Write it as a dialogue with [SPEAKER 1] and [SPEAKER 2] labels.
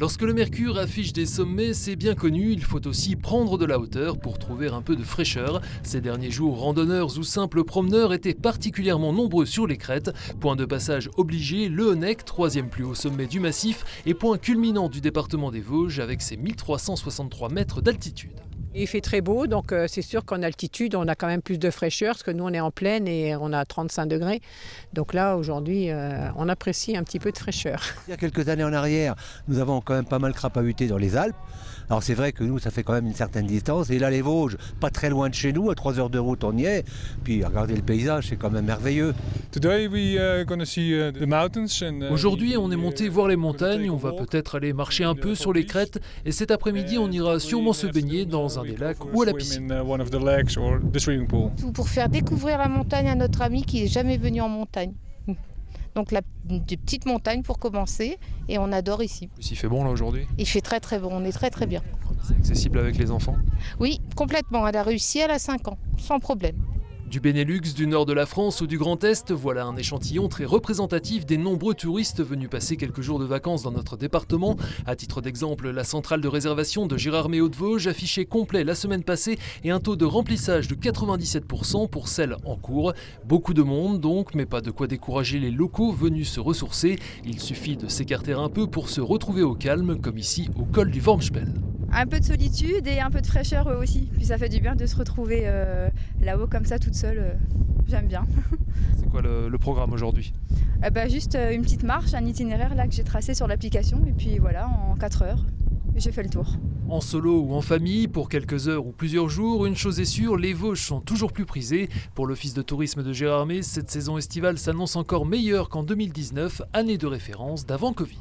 [SPEAKER 1] Lorsque le mercure affiche des sommets, c'est bien connu, il faut aussi prendre de la hauteur pour trouver un peu de fraîcheur. Ces derniers jours, randonneurs ou simples promeneurs étaient particulièrement nombreux sur les crêtes. Point de passage obligé, le Honeck, troisième plus haut sommet du massif, et point culminant du département des Vosges avec ses 1363 mètres d'altitude.
[SPEAKER 2] Il fait très beau, donc c'est sûr qu'en altitude, on a quand même plus de fraîcheur, parce que nous, on est en plaine et on a 35 degrés. Donc là, aujourd'hui, on apprécie un petit peu de fraîcheur.
[SPEAKER 3] Il y a quelques années en arrière, nous avons quand même pas mal crapahuté dans les Alpes. Alors c'est vrai que nous, ça fait quand même une certaine distance. Et là, les Vosges, pas très loin de chez nous, à 3 heures de route, on y est. Puis regardez le paysage, c'est quand même merveilleux.
[SPEAKER 1] Aujourd'hui, on est monté voir les montagnes, on va peut-être aller marcher un peu sur les crêtes. Et cet après-midi, on ira sûrement se baigner dans un des lacs ou à la piscine.
[SPEAKER 4] Pour faire découvrir la montagne à notre ami qui n'est jamais venu en montagne. Donc des petites montagnes pour commencer, et on adore ici.
[SPEAKER 1] Il fait bon là aujourd'hui?
[SPEAKER 4] Il fait très très bon, on est très très bien.
[SPEAKER 1] C'est accessible avec les enfants?
[SPEAKER 4] Oui, complètement, elle a réussi, elle a 5 ans, sans problème.
[SPEAKER 1] Du Benelux, du nord de la France ou du Grand Est, voilà un échantillon très représentatif des nombreux touristes venus passer quelques jours de vacances dans notre département. À titre d'exemple, la centrale de réservation de Gérardmer Haute-Vosges affichait complet la semaine passée et un taux de remplissage de 97% pour celle en cours. Beaucoup de monde donc, mais pas de quoi décourager les locaux venus se ressourcer. Il suffit de s'écarter un peu pour se retrouver au calme, comme ici au col du Wormspel.
[SPEAKER 5] Un peu de solitude et un peu de fraîcheur aussi. Puis ça fait du bien de se retrouver là-haut comme ça toute seule. J'aime bien.
[SPEAKER 1] C'est quoi le programme aujourd'hui?
[SPEAKER 5] Juste une petite marche, un itinéraire là que j'ai tracé sur l'application. Et puis voilà, en 4 heures, j'ai fait le tour.
[SPEAKER 1] En solo ou en famille, pour quelques heures ou plusieurs jours, une chose est sûre, les Vosges sont toujours plus prisés. Pour l'office de tourisme de Gérardmer, cette saison estivale s'annonce encore meilleure qu'en 2019, année de référence d'avant Covid.